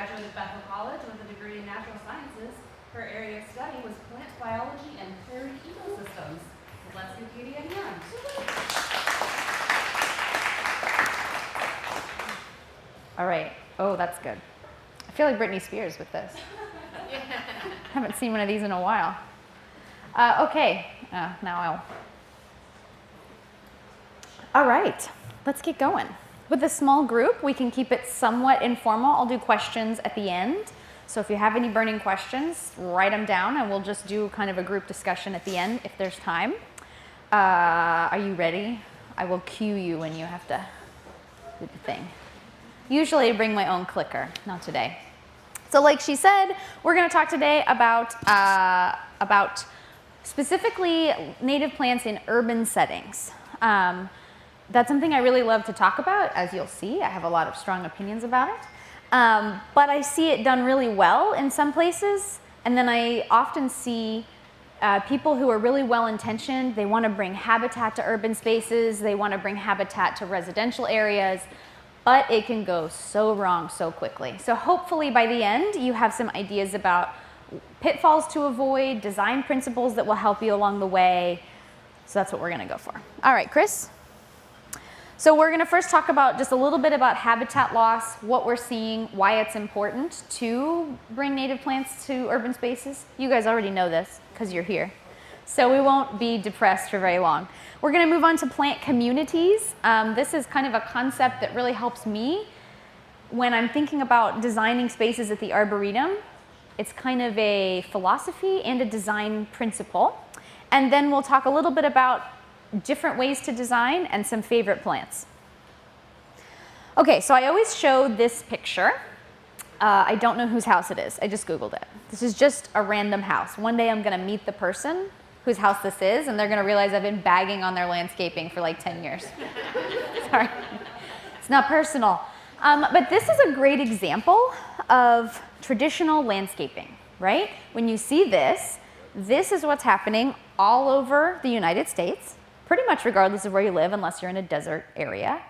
graduated Bethel College with a degree in natural sciences. Her area of study was plant biology and prairie ecosystems. Let's give Katie a hand. All right. Oh, that's good. I feel like Britney Spears with this. Haven't seen one of these in a while. Okay. Now All right. Let's get going. With a small group, we can keep it somewhat informal. I'll do questions at the end. So if you have any burning questions, write them down, and we'll just do kind of a group discussion at the end if there's time. Are you ready? I will cue you when you have to do the thing. Usually I bring my own clicker, not today. So like she said, we're going to talk today about specifically native plants in urban settings. That's something I really love to talk about. As you'll see, I have a lot of strong opinions about it. But I see it done really well in some places, and then I often see people who are really well-intentioned. They want to bring habitat to urban spaces, they want to bring habitat to residential areas, but it can go so wrong so quickly. So hopefully by the end, you have some ideas about pitfalls to avoid, design principles that will help you along the way. So that's what we're going to go for. All right, Chris? So we're going to first talk about just a little bit about habitat loss, what we're seeing, why it's important to bring native plants to urban spaces. You guys already know this because you're here. So we won't be depressed for very long. We're going to move on to plant communities. This is kind of a concept that really helps me when I'm thinking about designing spaces at the Arboretum. It's kind of a philosophy and a design principle. And then we'll talk a little bit about different ways to design and some favorite plants. Okay, so I always show this picture. I don't know whose house it is. I just Googled it. This is just a random house. One day I'm going to meet the person whose house this is, and they're going to realize I've been bagging on their landscaping for like 10 years. Sorry. It's not personal. But this is a great example of traditional landscaping, right? When you see this, this is what's happening all over the United States, pretty much regardless of where you live, unless you're in a desert area.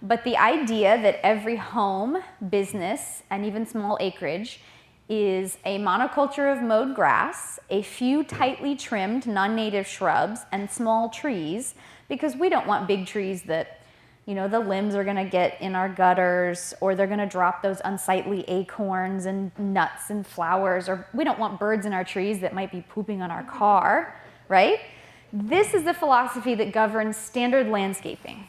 But the idea that every home, business, and even small acreage is a monoculture of mowed grass, a few tightly trimmed non-native shrubs, and small trees, because we don't want big trees that, you know, the limbs are gonna get in our gutters, or they're gonna drop those unsightly acorns and nuts and flowers, or we don't want birds in our trees that might be pooping on our car, right? This is the philosophy that governs standard landscaping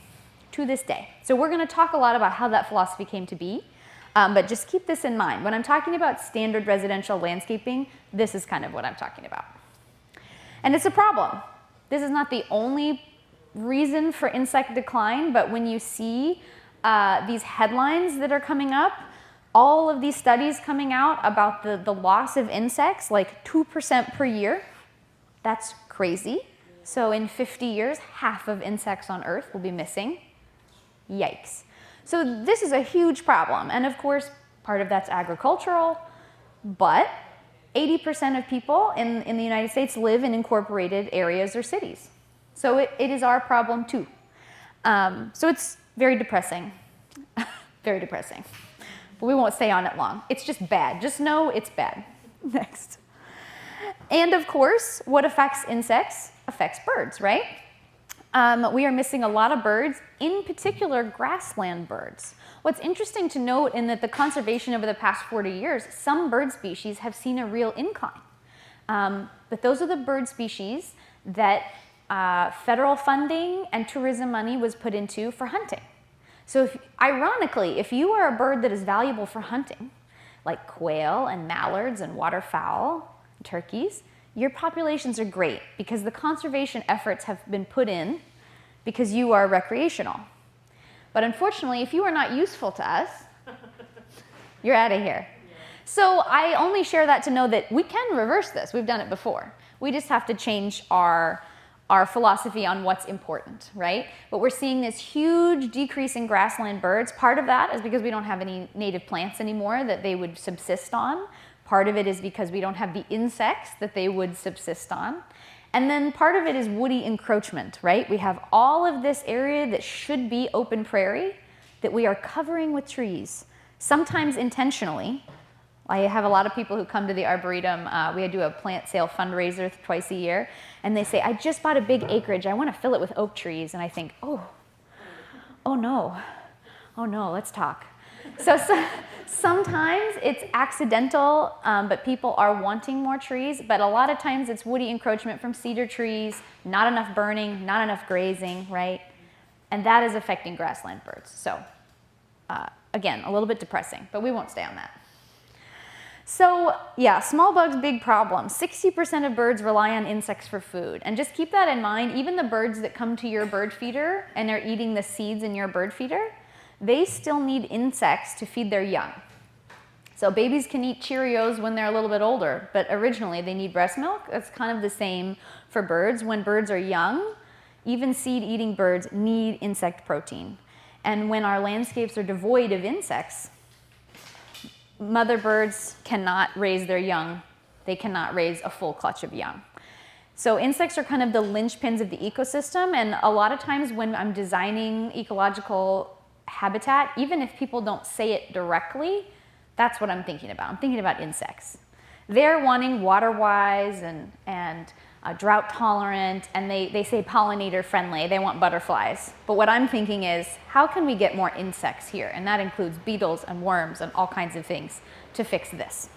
to this day. So we're going to talk a lot about how that philosophy came to be, but just keep this in mind. When I'm talking about standard residential landscaping, this is kind of what I'm talking about. And it's a problem. This is not the only reason for insect decline, but when you see these headlines that are coming up, all of these studies coming out about the loss of insects, like 2% per year, that's crazy. So in 50 years, half of insects on Earth will be missing. Yikes. So this is a huge problem. And of course, part of that's agricultural, but 80% of people in the United States live in incorporated areas or cities. So it is our problem too. So it's very depressing, very depressing. But we won't stay on it long. It's just bad. Just know it's bad. Next. And of course, what affects insects affects birds, right? We are missing a lot of birds, in particular grassland birds. What's interesting to note in that the conservation over the past 40 years, some bird species have seen a real incline. But those are the bird species that federal funding and tourism money was put into for hunting. So ironically, if you are a bird that is valuable for hunting, like quail and mallards and waterfowl, turkeys, your populations are great because the conservation efforts have been put in because you are recreational. But unfortunately, if you are not useful to us, you're out of here. So I only share that to know that we can reverse this. We've done it before. We just have to change our philosophy on what's important, right? But we're seeing this huge decrease in grassland birds. Part of that is because we don't have any native plants anymore that they would subsist on. Part of it is because we don't have the insects that they would subsist on. And then part of it is woody encroachment, right? We have all of this area that should be open prairie that we are covering with trees, sometimes intentionally, I have a lot of people who come to the Arboretum. We do a plant sale fundraiser twice a year, and they say, I just bought a big acreage. I want to fill it with oak trees. And I think, oh no, let's talk. So sometimes it's accidental, but people are wanting more trees. But a lot of times it's woody encroachment from cedar trees, not enough burning, not enough grazing, right? And that is affecting grassland birds. So again, a little bit depressing, but we won't stay on that. So yeah, small bugs, big problem. 60% of birds rely on insects for food. And just keep that in mind, even the birds that come to your bird feeder and are eating the seeds in your bird feeder, they still need insects to feed their young. So babies can eat Cheerios when they're a little bit older, but originally they need breast milk. That's kind of the same for birds. When birds are young, even seed-eating birds need insect protein. And when our landscapes are devoid of insects, mother birds cannot raise their young. They cannot raise a full clutch of young. So insects are kind of the linchpins of the ecosystem, and a lot of times when I'm designing ecological habitat, even if people don't say it directly, that's what I'm thinking about. I'm thinking about insects. They're wanting water-wise and drought-tolerant, and they say pollinator-friendly. They want butterflies. But what I'm thinking is, how can we get more insects here? And that includes beetles and worms and all kinds of things to fix this.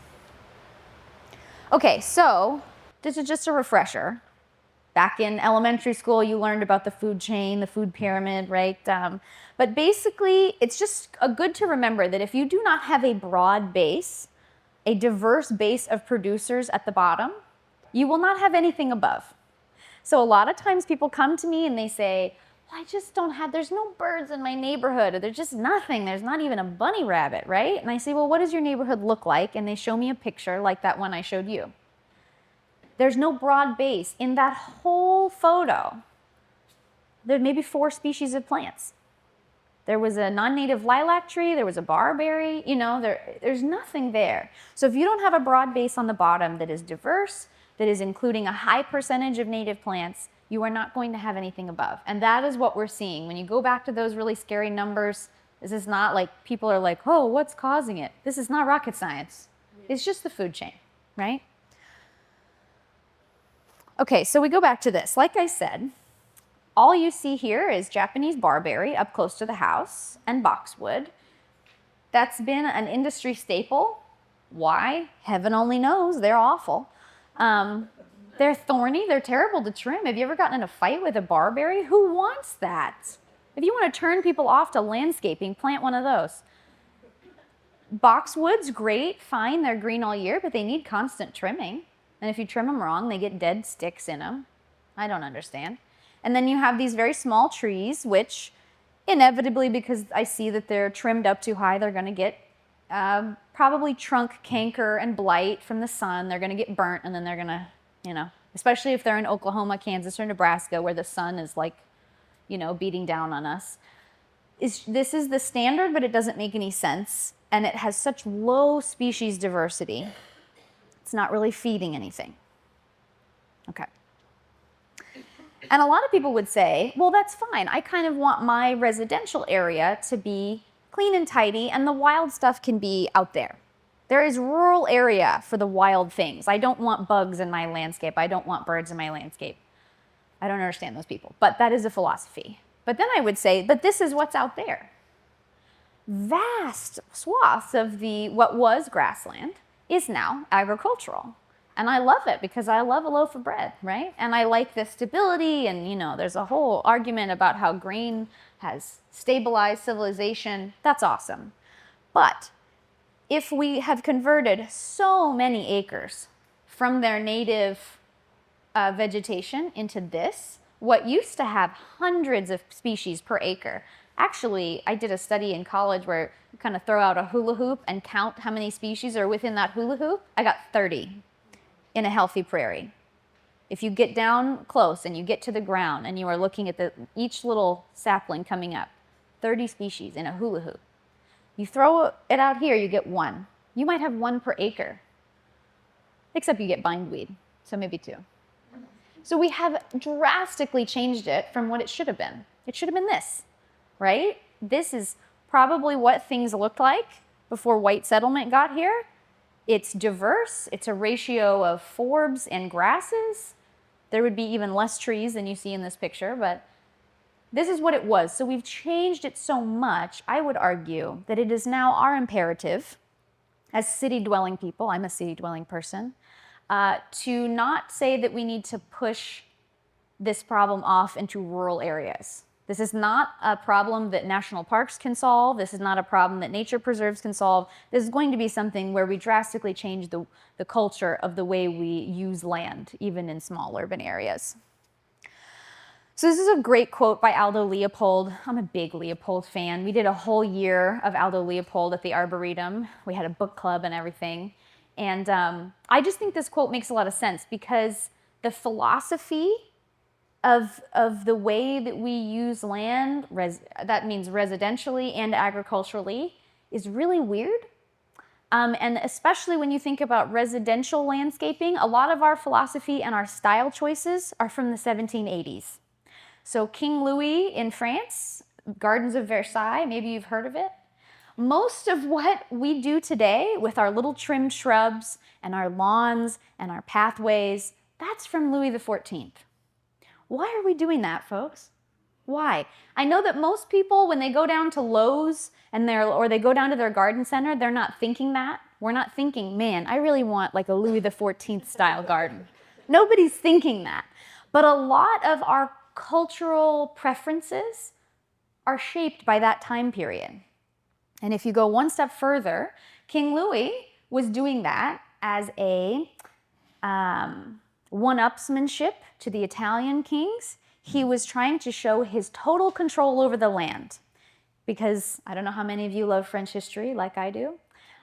Okay, so this is just a refresher. Back in elementary school, you learned about the food chain, the food pyramid, right? But basically, it's just good to remember that if you do not have a broad base, a diverse base of producers at the bottom, you will not have anything above. So a lot of times people come to me and they say, well, I just don't have, there's no birds in my neighborhood, or there's just nothing, there's not even a bunny rabbit, right? And I say, well, what does your neighborhood look like? And they show me a picture like that one I showed you. There's no broad base. In that whole photo, there may be 4 species of plants. There was a non-native lilac tree, there was a barberry, there's nothing there. So if you don't have a broad base on the bottom that is diverse, that is including a high percentage of native plants, you are not going to have anything above. And that is what we're seeing. When you go back to those really scary numbers, this is not like people are like, oh, what's causing it? This is not rocket science. It's just the food chain, right? Okay, so we go back to this. Like I said, all you see here is Japanese barberry up close to the house and boxwood. That's been an industry staple. Why? Heaven only knows. They're awful. They're thorny. They're terrible to trim. Have you ever gotten in a fight with a barberry? Who wants that? If you want to turn people off to landscaping, plant one of those. Boxwood's great, fine. They're green all year, but they need constant trimming. And if you trim them wrong, they get dead sticks in them. I don't understand. And then you have these very small trees, which inevitably, because I see that they're trimmed up too high, they're going to get probably trunk canker and blight from the sun. They're going to get burnt, and then they're going to, especially if they're in Oklahoma, Kansas, or Nebraska, where the sun is like, beating down on us. This is the standard, but it doesn't make any sense. And it has such low species diversity. It's not really feeding anything. Okay. And a lot of people would say, well, that's fine. I kind of want my residential area to be clean and tidy, and the wild stuff can be out there. There is rural area for the wild things. I don't want bugs in my landscape. I don't want birds in my landscape. I don't understand those people, but that is a philosophy. But then I would say, but this is what's out there. Vast swaths of what was grassland is now agricultural. And I love it because I love a loaf of bread, right? And I like the stability, and there's a whole argument about how grain has stabilized civilization. That's awesome. But if we have converted so many acres from their native vegetation into this, what used to have hundreds of species per acre. Actually, I did a study in college where you kind of throw out a hula hoop and count how many species are within that hula hoop. I got 30 in a healthy prairie. If you get down close and you get to the ground and you are looking at each little sapling coming up, 30 species in a hula hoop. You throw it out here, you get 1. You might have 1 per acre, except you get bindweed, so maybe 2. So we have drastically changed it from what it should have been. It should have been this, right? This is probably what things looked like before white settlement got here. It's diverse. It's a ratio of forbs and grasses. There would be even less trees than you see in this picture, but this is what it was. So we've changed it so much, I would argue, that it is now our imperative as city-dwelling people, I'm a city-dwelling person, to not say that we need to push this problem off into rural areas. This is not a problem that national parks can solve. This is not a problem that nature preserves can solve. This is going to be something where we drastically change the culture of the way we use land, even in small urban areas. So this is a great quote by Aldo Leopold. I'm a big Leopold fan. We did a whole year of Aldo Leopold at the Arboretum. We had a book club and everything. And I just think this quote makes a lot of sense because the philosophy of the way that we use land, that means residentially and agriculturally, is really weird. And especially when you think about residential landscaping, a lot of our philosophy and our style choices are from the 1780s. So King Louis in France, Gardens of Versailles, maybe you've heard of it. Most of what we do today with our little trimmed shrubs and our lawns and our pathways, that's from Louis XIV. Why are we doing that, folks? Why? I know that most people, when they go down to Lowe's or they go down to their garden center, they're not thinking that. We're not thinking, man, I really want like a Louis XIV style garden. Nobody's thinking that. But a lot of our cultural preferences are shaped by that time period. And if you go one step further, King Louis was doing that as a one-upsmanship to the Italian kings. He was trying to show his total control over the land because I don't know how many of you love French history like I do,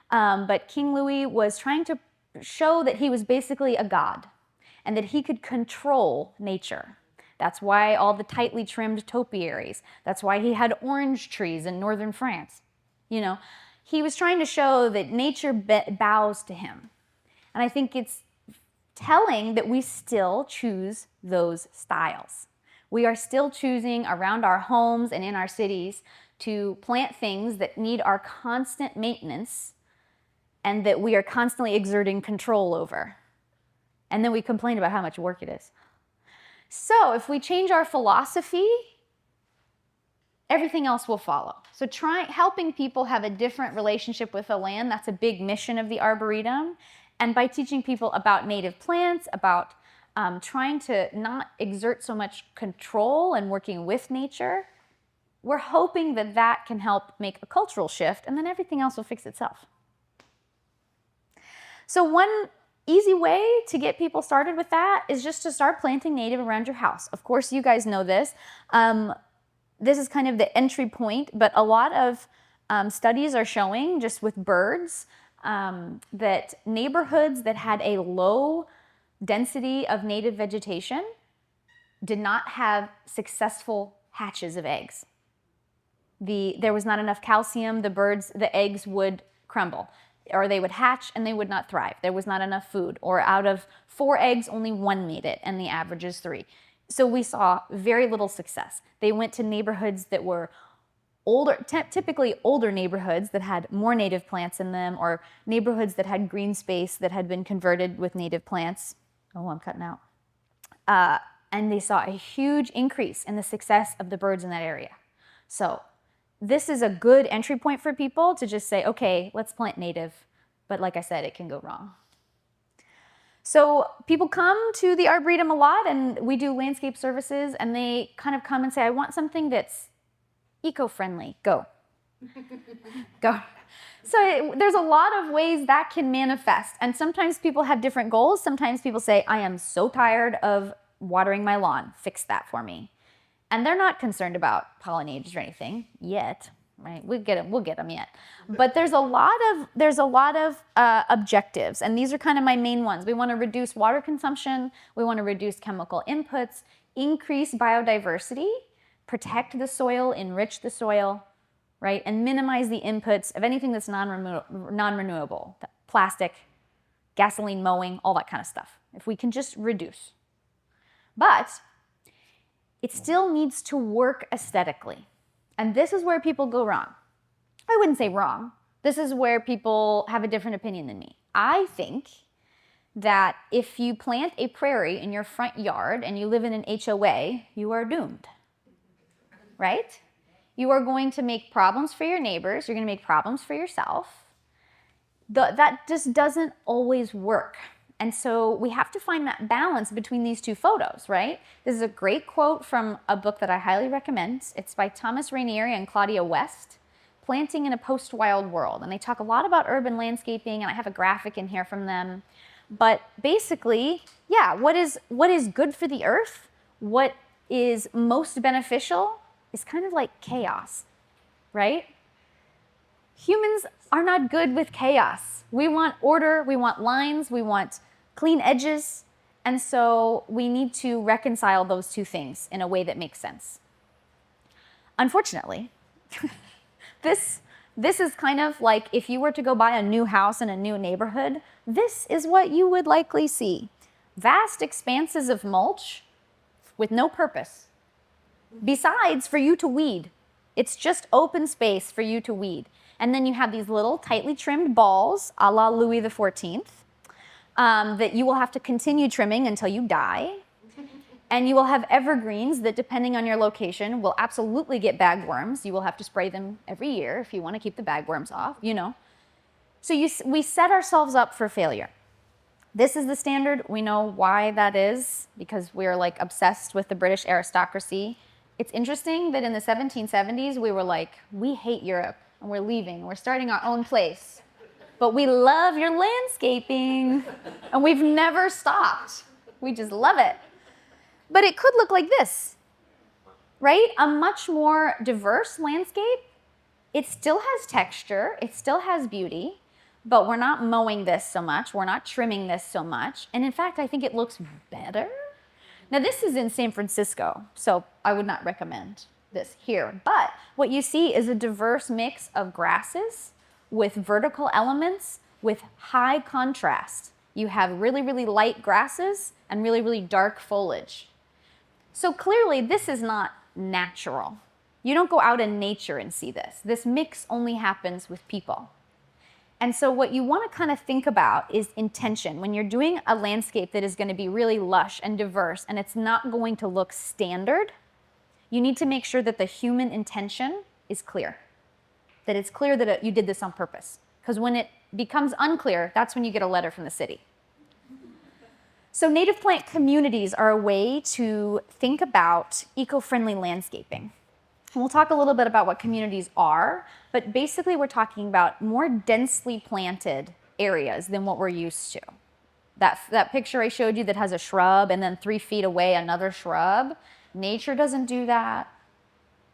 but King Louis was trying to show that he was basically a god and that he could control nature. That's why all the tightly trimmed topiaries. That's why he had orange trees in northern France. You know, he was trying to show that nature bows to him. And I think it's telling that we still choose those styles. We are still choosing around our homes and in our cities to plant things that need our constant maintenance and that we are constantly exerting control over. And then we complain about how much work it is. So if we change our philosophy, everything else will follow. So helping people have a different relationship with the land, that's a big mission of the Arboretum. And by teaching people about native plants, about trying to not exert so much control and working with nature, we're hoping that that can help make a cultural shift and then everything else will fix itself. So one easy way to get people started with that is just to start planting native around your house. Of course, you guys know this. This is kind of the entry point, but a lot of studies are showing, just with birds, that neighborhoods that had a low density of native vegetation did not have successful hatches of eggs. There was not enough calcium, the eggs would crumble, or they would hatch and they would not thrive. There was not enough food, or out of 4 eggs, only 1 made it, and the average is 3. So we saw very little success. They went to neighborhoods that were older, typically older neighborhoods that had more native plants in them, or neighborhoods that had green space that had been converted with native plants. Oh, I'm cutting out. And they saw a huge increase in the success of the birds in that area. So this is a good entry point for people to just say, okay, let's plant native. But like I said, it can go wrong. So people come to the Arboretum a lot, and we do landscape services, and they kind of come and say, I want something that's eco-friendly. Go. Go. So there's a lot of ways that can manifest, and sometimes people have different goals. Sometimes people say, I am so tired of watering my lawn. Fix that for me. And they're not concerned about pollinators or anything yet. Right? We'll get them yet. But there's a lot of objectives, and these are kind of my main ones. We want to reduce water consumption, we want to reduce chemical inputs, increase biodiversity, protect the soil, enrich the soil, right? And minimize the inputs of anything that's non-renewable, plastic, gasoline mowing, all that kind of stuff. If we can just reduce. But it still needs to work aesthetically. And this is where people go wrong. I wouldn't say wrong. This is where people have a different opinion than me. I think that if you plant a prairie in your front yard and you live in an HOA, you are doomed, right? You are going to make problems for your neighbors. You're going to make problems for yourself. That just doesn't always work. And so we have to find that balance between these two photos, right? This is a great quote from a book that I highly recommend. It's by Thomas Rainieri and Claudia West, Planting in a Post-Wild World. And they talk a lot about urban landscaping, and I have a graphic in here from them. But basically, yeah, what is good for the earth, what is most beneficial is kind of like chaos, right? Humans are not good with chaos. We want order, we want lines, we want clean edges, and so we need to reconcile those two things in a way that makes sense. Unfortunately, this is kind of like if you were to go buy a new house in a new neighborhood, this is what you would likely see. Vast expanses of mulch with no purpose, besides for you to weed. It's just open space for you to weed. And then you have these little tightly trimmed balls, a la Louis XIV, that you will have to continue trimming until you die. And you will have evergreens that, depending on your location, will absolutely get bagworms. You will have to spray them every year if you want to keep the bagworms off, you know. So we set ourselves up for failure. This is the standard. We know why that is, because we're like obsessed with the British aristocracy. It's interesting that in the 1770s, we were like, we hate Europe and we're leaving. We're starting our own place. But we love your landscaping. And we've never stopped. We just love it. But it could look like this, right? A much more diverse landscape. It still has texture. It still has beauty. But we're not mowing this so much. We're not trimming this so much. And in fact, I think it looks better. Now, this is in San Francisco, so I would not recommend this here. But what you see is a diverse mix of grasses with vertical elements with high contrast. You have really, really light grasses and really, really dark foliage. So clearly, this is not natural. You don't go out in nature and see this. This mix only happens with people. And so what you want to kind of think about is intention. When you're doing a landscape that is going to be really lush and diverse and it's not going to look standard, you need to make sure that the human intention is clear. That it's clear that you did this on purpose. Because when it becomes unclear, that's when you get a letter from the city. So native plant communities are a way to think about eco-friendly landscaping. And we'll talk a little bit about what communities are, but basically we're talking about more densely planted areas than what we're used to. That picture I showed you that has a shrub and then 3 feet away another shrub, nature doesn't do that.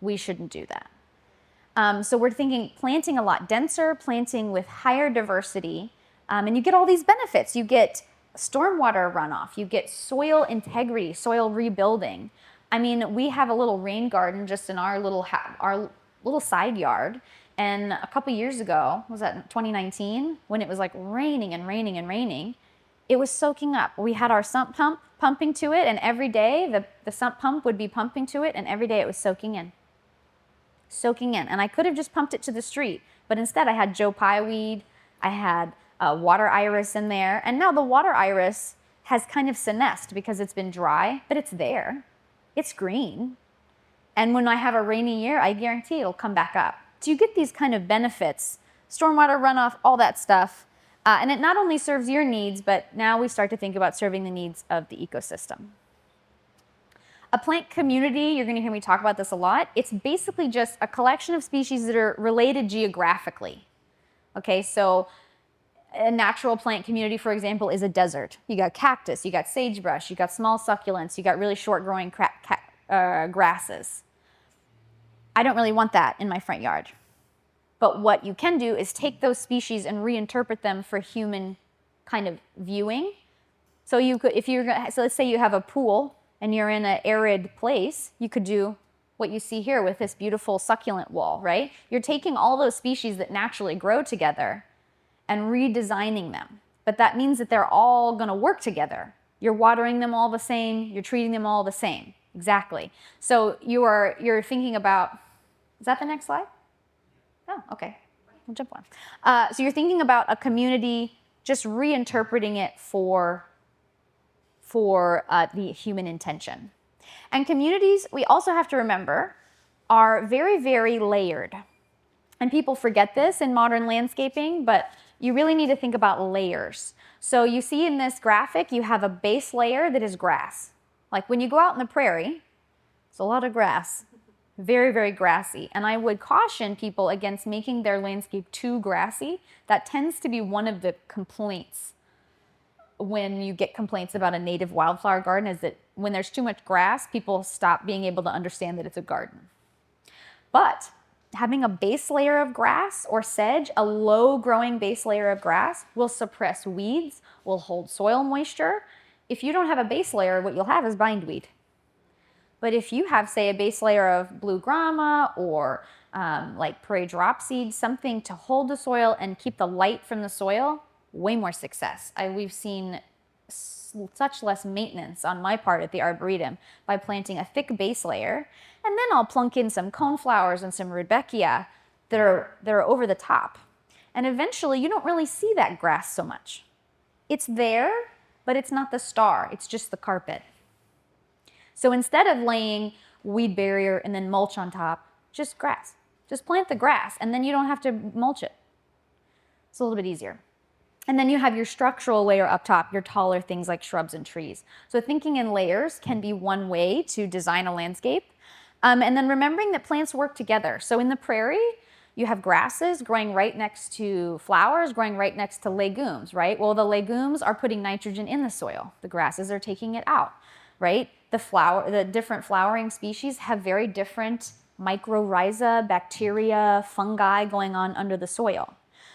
We shouldn't do that. So we're thinking planting a lot denser, planting with higher diversity, and you get all these benefits. You get stormwater runoff, you get soil integrity, soil rebuilding. I mean, we have a little rain garden just in our little side yard. And a couple years ago, was that 2019, when it was like raining and raining and raining, it was soaking up. We had our sump pump pumping to it, and every day the sump pump would be pumping to it, and every day it was soaking in. Soaking in. And I could have just pumped it to the street, but instead I had Joe Pye weed, I had water iris in there, and now the water iris has kind of senesced because it's been dry, but it's there. It's green. And when I have a rainy year, I guarantee it'll come back up. So you get these kind of benefits, stormwater runoff, all that stuff. And it not only serves your needs, but now we start to think about serving the needs of the ecosystem. A plant community, you're gonna hear me talk about this a lot. It's basically just a collection of species that are related geographically. Okay, so a natural plant community, for example, is a desert. You got cactus, you got sagebrush, you got small succulents, you got really short-growing grasses. I don't really want that in my front yard. But what you can do is take those species and reinterpret them for human kind of viewing. So you could, so let's say you have a pool and you're in an arid place, you could do what you see here with this beautiful succulent wall, right? You're taking all those species that naturally grow together and redesigning them. But that means that they're all gonna work together. You're watering them all the same, you're treating them all the same. Exactly. So you're thinking about, is that the next slide? Oh, okay. we'll jump one. So you're thinking about a community, just reinterpreting it for the human intention. And communities, we also have to remember, are very, very layered. And people forget this in modern landscaping, but you really need to think about layers. So you see in this graphic, you have a base layer that is grass. Like when you go out in the prairie, it's a lot of grass, very, very grassy. And I would caution people against making their landscape too grassy. That tends to be one of the complaints when you get complaints about a native wildflower garden, is that when there's too much grass, people stop being able to understand that it's a garden. But having a base layer of grass or sedge, a low growing base layer of grass, will suppress weeds, will hold soil moisture. If you don't have a base layer, what you'll have is bindweed. But if you have, say, a base layer of blue grama or like prairie dropseed, something to hold the soil and keep the light from the soil, way more success. We've seen such less maintenance on my part at the Arboretum by planting a thick base layer, and then I'll plunk in some coneflowers and some rudbeckia that are over the top. And eventually you don't really see that grass so much. It's there, but it's not the star, it's just the carpet. So instead of laying weed barrier and then mulch on top, just grass. Just plant the grass, and then you don't have to mulch it. It's a little bit easier. And then you have your structural layer up top, your taller things like shrubs and trees. So thinking in layers can be one way to design a landscape. And then remembering that plants work together. So in the prairie, you have grasses growing right next to flowers, growing right next to legumes, right? Well, the legumes are putting nitrogen in the soil. The grasses are taking it out, right? The different flowering species have very different mycorrhiza, bacteria, fungi going on under the soil.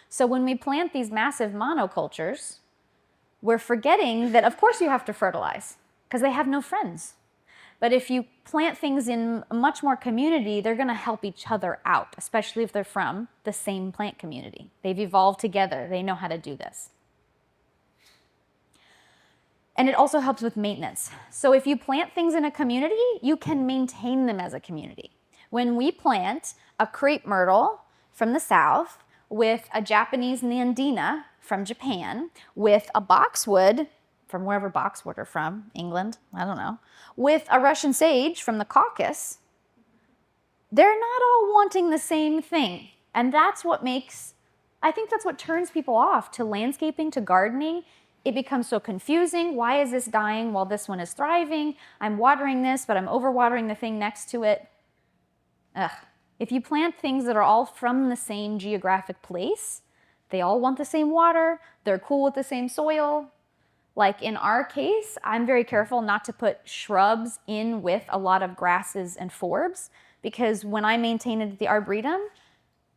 So when we plant these massive monocultures, we're forgetting that of course you have to fertilize because they have no friends. But if you plant things in much more community, they're going to help each other out, especially if they're from the same plant community. They've evolved together. They know how to do this. And it also helps with maintenance. So if you plant things in a community, you can maintain them as a community. When we plant a crepe myrtle from the south with a Japanese nandina from Japan, with a boxwood from wherever boxwood are from, England, I don't know, with a Russian sage from the Caucasus, they're not all wanting the same thing. And that's what I think that's what turns people off to landscaping, to gardening. It becomes so confusing. Why is this dying while this one is thriving? I'm watering this, but I'm overwatering the thing next to it. Ugh. If you plant things that are all from the same geographic place, they all want the same water, they're cool with the same soil. Like in our case, I'm very careful not to put shrubs in with a lot of grasses and forbs, because when I maintain it at the Arboretum,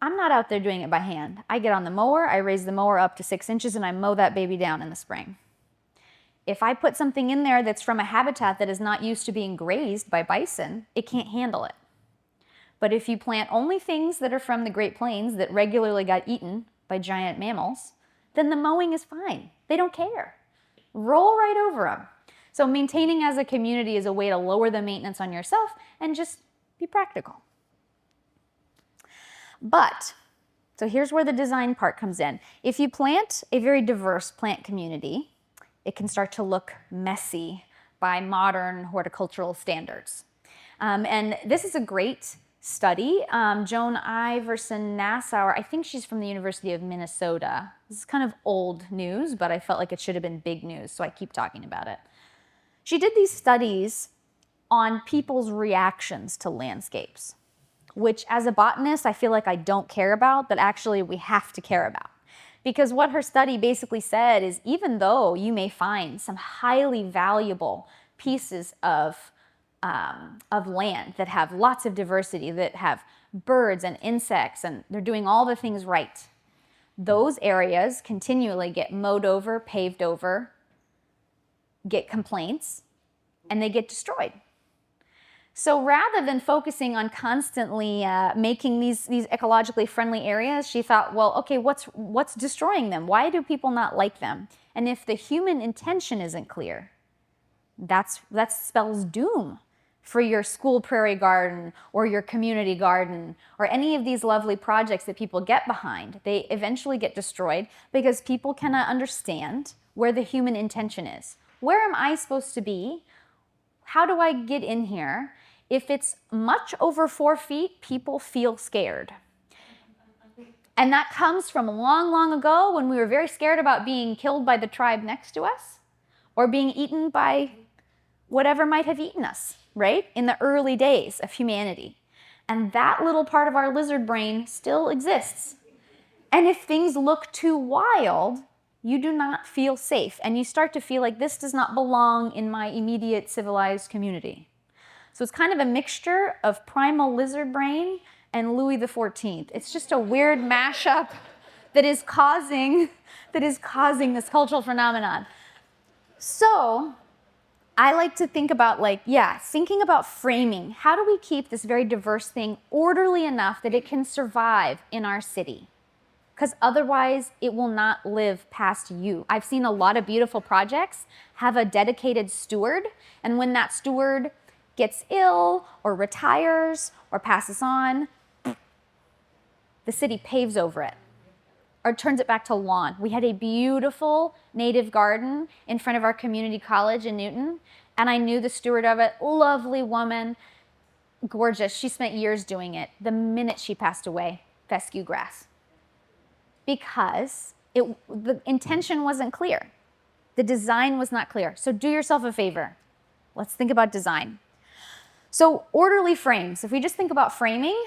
I'm not out there doing it by hand. I get on the mower, I raise the mower up to 6 inches, and I mow that baby down in the spring. If I put something in there that's from a habitat that is not used to being grazed by bison, it can't handle it. But if you plant only things that are from the Great Plains that regularly got eaten by giant mammals, then the mowing is fine. They don't care. Roll right over them. So maintaining as a community is a way to lower the maintenance on yourself and just be practical. But, so here's where the design part comes in. If you plant a very diverse plant community, it can start to look messy by modern horticultural standards. And this is a great study. Joan Iverson Nassauer, I think she's from the University of Minnesota. This is kind of old news, but I felt like it should have been big news, so I keep talking about it. She did these studies on people's reactions to landscapes, which as a botanist, I feel like I don't care about, but actually we have to care about. Because what her study basically said is, even though you may find some highly valuable pieces of land that have lots of diversity, that have birds and insects, and they're doing all the things right, those areas continually get mowed over, paved over, get complaints, and they get destroyed. So rather than focusing on constantly making these ecologically friendly areas, she thought, well, okay, what's destroying them? Why do people not like them? And if the human intention isn't clear, that spells doom for your school prairie garden or your community garden or any of these lovely projects that people get behind, they eventually get destroyed because people cannot understand where the human intention is. Where am I supposed to be? How do I get in here? If it's much over 4 feet, people feel scared. And that comes from long, long ago when we were very scared about being killed by the tribe next to us or being eaten by whatever might have eaten us, right? In the early days of humanity. And that little part of our lizard brain still exists. And if things look too wild, you do not feel safe. And you start to feel like this does not belong in my immediate civilized community. So it's kind of a mixture of primal lizard brain and Louis XIV. It's just a weird mashup that is causing this cultural phenomenon. So I like to think about thinking about framing. How do we keep this very diverse thing orderly enough that it can survive in our city? Because otherwise it will not live past you. I've seen a lot of beautiful projects have a dedicated steward, and when that steward gets ill or retires or passes on, the city paves over it or turns it back to lawn. We had a beautiful native garden in front of our community college in Newton, and I knew the steward of it, lovely woman, gorgeous. She spent years doing it. The minute she passed away, fescue grass. Because the intention wasn't clear. The design was not clear. So do yourself a favor. Let's think about design. So orderly frames. If we just think about framing,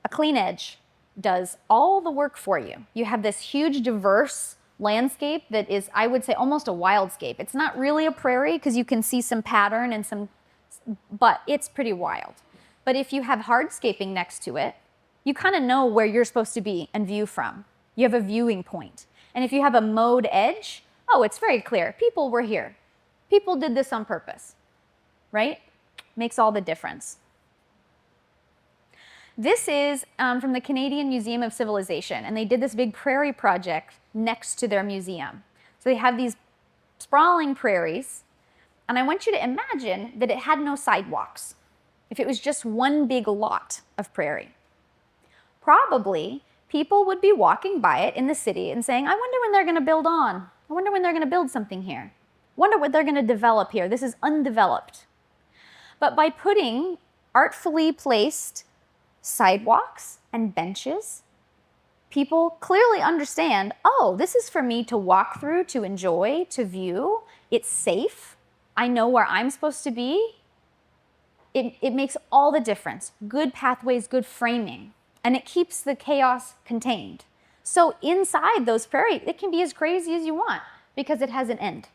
a clean edge does all the work for you. You have this huge, diverse landscape that is, I would say, almost a wildscape. It's not really a prairie because you can see some pattern and but it's pretty wild. But if you have hardscaping next to it, you kind of know where you're supposed to be and view from. You have a viewing point. And if you have a mowed edge, oh, it's very clear. People were here. People did this on purpose, right? Makes all the difference. This is from the Canadian Museum of Civilization, and they did this big prairie project next to their museum. So they have these sprawling prairies, and I want you to imagine that it had no sidewalks. If it was just one big lot of prairie. Probably people would be walking by it in the city and saying, I wonder when they're going to build on. I wonder when they're going to build something here. Wonder what they're going to develop here. This is undeveloped. But by putting artfully placed sidewalks and benches, people clearly understand, oh, this is for me to walk through, to enjoy, to view. It's safe. I know where I'm supposed to be. It makes all the difference. Good pathways, good framing. And it keeps the chaos contained. So inside those prairies, it can be as crazy as you want because it has an end,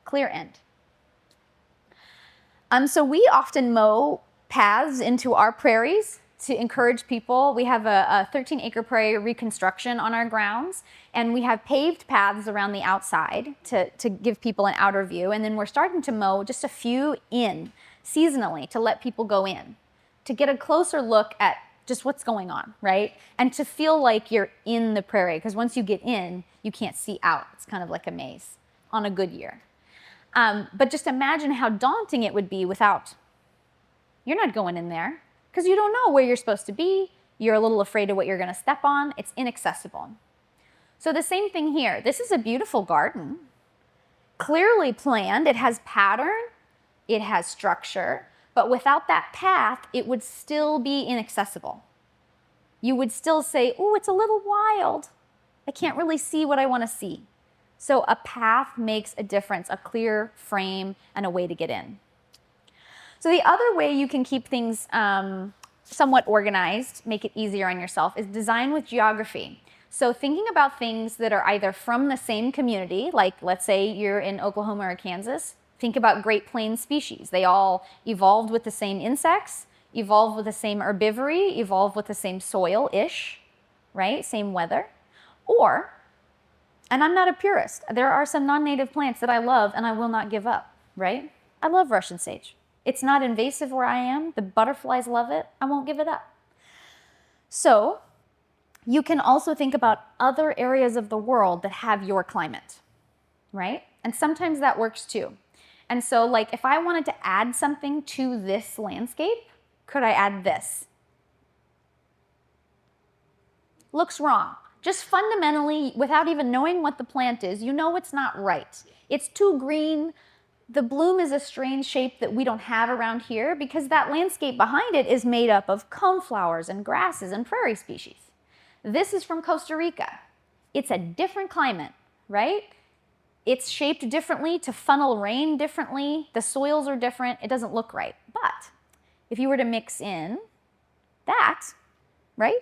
clear end. So we often mow paths into our prairies to encourage people. We have a 13-acre prairie reconstruction on our grounds, and we have paved paths around the outside to give people an outer view. And then we're starting to mow just a few in seasonally to let people go in, to get a closer look at just what's going on, right? And to feel like you're in the prairie, because once you get in, you can't see out. It's kind of like a maze on a good year. But just imagine how daunting it would be without. You're not going in there because you don't know where you're supposed to be. You're a little afraid of what you're going to step on. It's inaccessible. So the same thing here. This is a beautiful garden, clearly planned. It has pattern. It has structure. But without that path, it would still be inaccessible. You would still say, oh, it's a little wild. I can't really see what I want to see. So a path makes a difference, a clear frame and a way to get in. So the other way you can keep things somewhat organized, make it easier on yourself, is design with geography. So thinking about things that are either from the same community, like let's say you're in Oklahoma or Kansas, think about Great Plains species. They all evolved with the same insects, evolved with the same herbivory, evolved with the same soil-ish, right? Same weather. Or, and I'm not a purist, there are some non-native plants that I love and I will not give up, right? I love Russian sage. It's not invasive where I am. The butterflies love it. I won't give it up. So you can also think about other areas of the world that have your climate, right? And sometimes that works too. And so like if I wanted to add something to this landscape, could I add this? Looks wrong. Just fundamentally, without even knowing what the plant is, you know it's not right. It's too green. The bloom is a strange shape that we don't have around here because that landscape behind it is made up of coneflowers and grasses and prairie species. This is from Costa Rica. It's a different climate, right? It's shaped differently to funnel rain differently. The soils are different. It doesn't look right. But if you were to mix in that, right?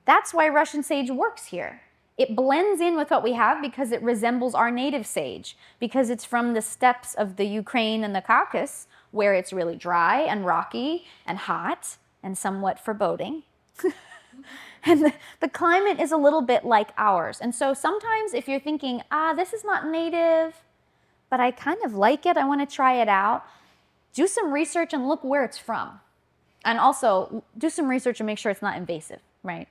That's why Russian sage works here. It blends in with what we have because it resembles our native sage, because it's from the steppes of the Ukraine and the Caucasus, where it's really dry and rocky and hot and somewhat foreboding. And the climate is a little bit like ours. And so sometimes if you're thinking, this is not native, but I kind of like it, I want to try it out, do some research and look where it's from. And also do some research and make sure it's not invasive, right?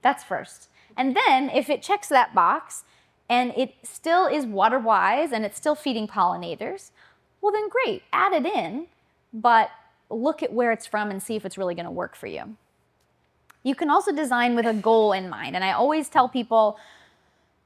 That's first. And then if it checks that box and it still is water-wise and it's still feeding pollinators, well then great, add it in, but look at where it's from and see if it's really going to work for you. You can also design with a goal in mind. And I always tell people,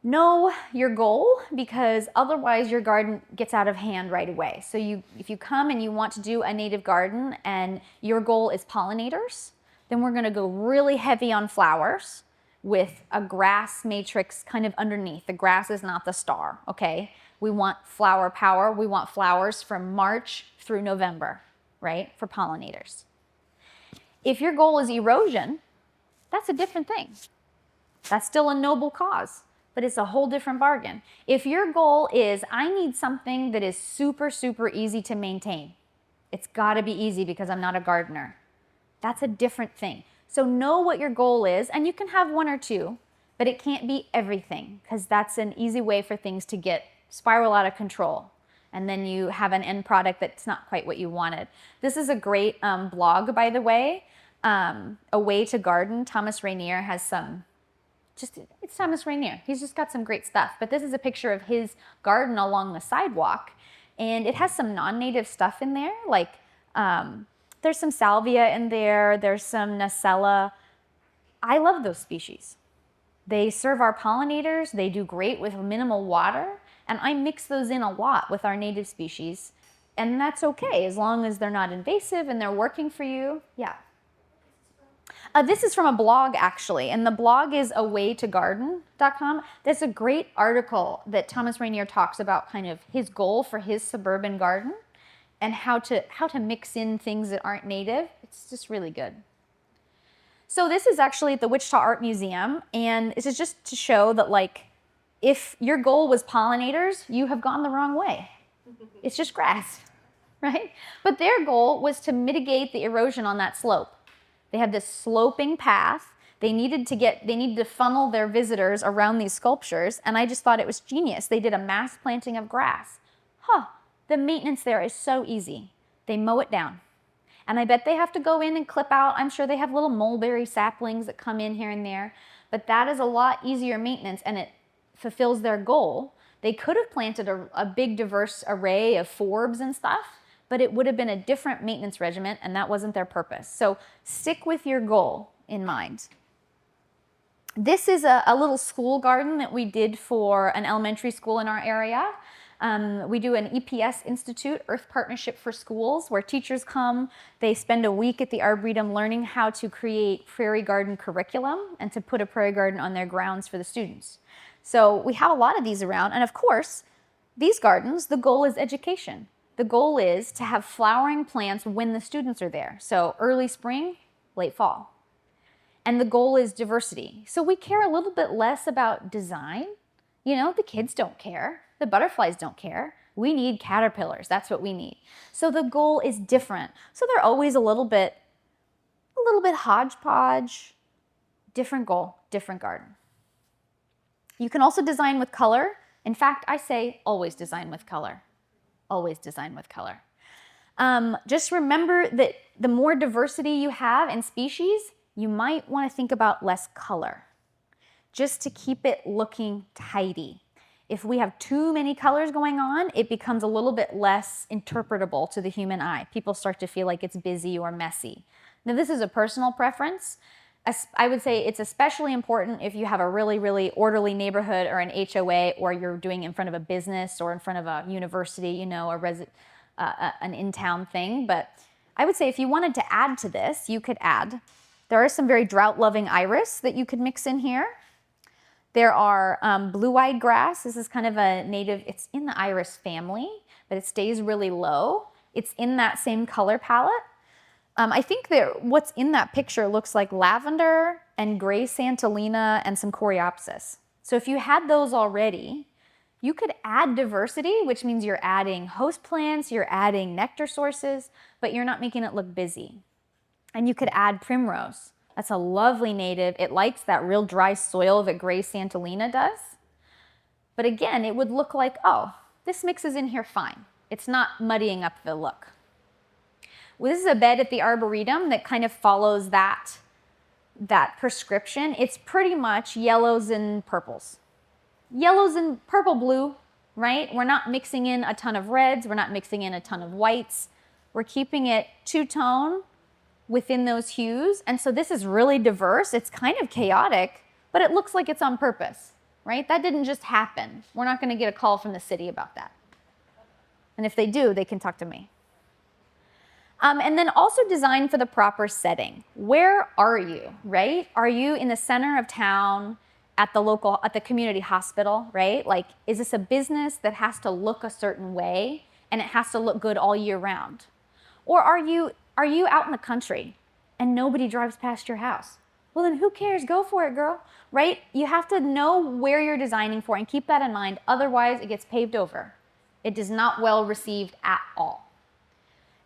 know your goal because otherwise your garden gets out of hand right away. So if you come and you want to do a native garden and your goal is pollinators, then we're going to go really heavy on flowers with a grass matrix kind of underneath. The grass is not the star, okay? We want flower power. We want flowers from March through November, right, for pollinators. If your goal is erosion, that's a different thing. That's still a noble cause, but it's a whole different bargain. If your goal is, I need something that is super, super easy to maintain, it's gotta be easy because I'm not a gardener. That's a different thing. So know what your goal is, and you can have one or two, but it can't be everything because that's an easy way for things to spiral out of control. And then you have an end product that's not quite what you wanted. This is a great blog, by the way. A Way to Garden. Thomas Rainier has it's Thomas Rainier. He's just got some great stuff. But this is a picture of his garden along the sidewalk. And it has some non-native stuff in there. Like there's some salvia in there. There's some nacella. I love those species. They serve our pollinators. They do great with minimal water. And I mix those in a lot with our native species. And that's okay as long as they're not invasive and they're working for you. Yeah. This is from a blog, actually, and the blog is awaytogarden.com. There's a great article that Thomas Rainier talks about kind of his goal for his suburban garden and how to mix in things that aren't native. It's just really good. So this is actually at the Wichita Art Museum, and this is just to show that, like, if your goal was pollinators, you have gone the wrong way. It's just grass, right? But their goal was to mitigate the erosion on that slope. They had this sloping path. They needed to funnel their visitors around these sculptures, and I just thought it was genius. They did a mass planting of grass. The maintenance there is so easy. They mow it down. And I bet they have to go in and clip out. I'm sure they have little mulberry saplings that come in here and there, but that is a lot easier maintenance, and it fulfills their goal. They could have planted a big diverse array of forbs and stuff, but it would have been a different maintenance regimen, and that wasn't their purpose. So stick with your goal in mind. This is a little school garden that we did for an elementary school in our area. We do an EPS Institute, Earth Partnership for Schools, where teachers come, they spend a week at the Arboretum learning how to create prairie garden curriculum and to put a prairie garden on their grounds for the students. So we have a lot of these around, and of course, these gardens, the goal is education. The goal is to have flowering plants when the students are there. So early spring, late fall. And the goal is diversity. So we care a little bit less about design. You know, the kids don't care. The butterflies don't care. We need caterpillars. That's what we need. So the goal is different. So they're always a little bit hodgepodge. Different goal, different garden. You can also design with color. In fact, I say always design with color. Always design with color. Just remember that the more diversity you have in species, you might want to think about less color, just to keep it looking tidy. If we have too many colors going on, it becomes a little bit less interpretable to the human eye. People start to feel like it's busy or messy. Now, this is a personal preference. I would say it's especially important if you have a really, really orderly neighborhood or an HOA, or you're doing it in front of a business or in front of a university, you know, an in-town thing. But I would say if you wanted to add to this, you could add. There are some very drought-loving iris that you could mix in here. There are blue-eyed grass. This is kind of a native, it's in the iris family, but it stays really low. It's in that same color palette. I think that what's in that picture looks like lavender and gray Santolina and some coreopsis. So if you had those already, you could add diversity, which means you're adding host plants, you're adding nectar sources, but you're not making it look busy. And you could add primrose. That's a lovely native. It likes that real dry soil that gray Santolina does. But again, it would look like, oh, this mixes in here fine. It's not muddying up the look. Well, this is a bed at the Arboretum that kind of follows that prescription. It's pretty much yellows and purples. Yellows and purple blue, right? We're not mixing in a ton of reds. We're not mixing in a ton of whites. We're keeping it two-tone within those hues. And so this is really diverse. It's kind of chaotic, but it looks like it's on purpose, right? That didn't just happen. We're not going to get a call from the city about that. And if they do, they can talk to me. And then also design for the proper setting. Where are you, right? Are you in the center of town at the community hospital, right? Like, is this a business that has to look a certain way and it has to look good all year round? Or are you out in the country and nobody drives past your house? Well, then who cares? Go for it, girl, right? You have to know where you're designing for and keep that in mind. Otherwise, it gets paved over. It is not well received at all.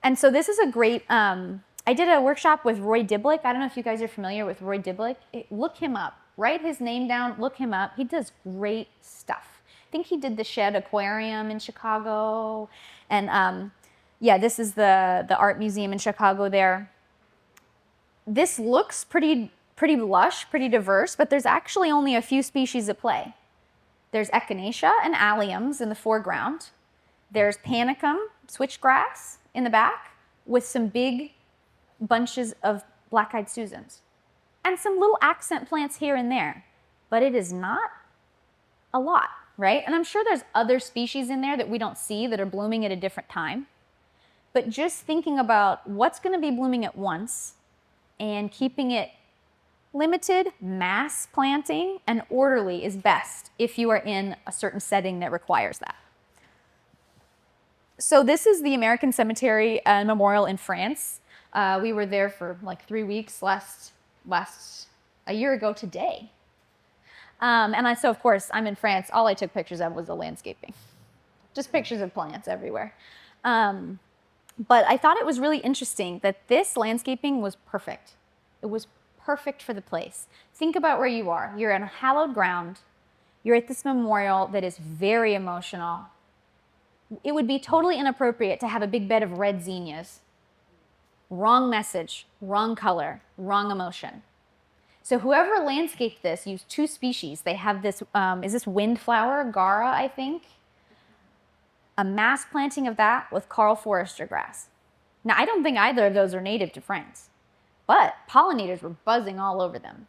And so this is a great, I did a workshop with Roy Diblick. I don't know if you guys are familiar with Roy Diblick. Look him up. Write his name down. Look him up. He does great stuff. I think he did the Shed Aquarium in Chicago. And yeah, this is the art museum in Chicago there. This looks pretty lush, pretty diverse, but there's actually only a few species at play. There's echinacea and alliums in the foreground. There's panicum, switchgrass, in the back with some big bunches of black-eyed Susans and some little accent plants here and there, but it is not a lot, right? And I'm sure there's other species in there that we don't see that are blooming at a different time, but just thinking about what's going to be blooming at once and keeping it limited, mass planting, and orderly is best if you are in a certain setting that requires that. So this is the American Cemetery and Memorial in France. We were there for like 3 weeks a year ago today. So of course, I'm in France. All I took pictures of was the landscaping. Just pictures of plants everywhere. But I thought it was really interesting that this landscaping was perfect. It was perfect for the place. Think about where you are. You're on hallowed ground. You're at this memorial that is very emotional. It would be totally inappropriate to have a big bed of red zinnias. Wrong message, wrong color, wrong emotion. So whoever landscaped this used two species. They have this, is this windflower, Gara, I think? A mass planting of that with Karl Forester grass. Now, I don't think either of those are native to France, but pollinators were buzzing all over them.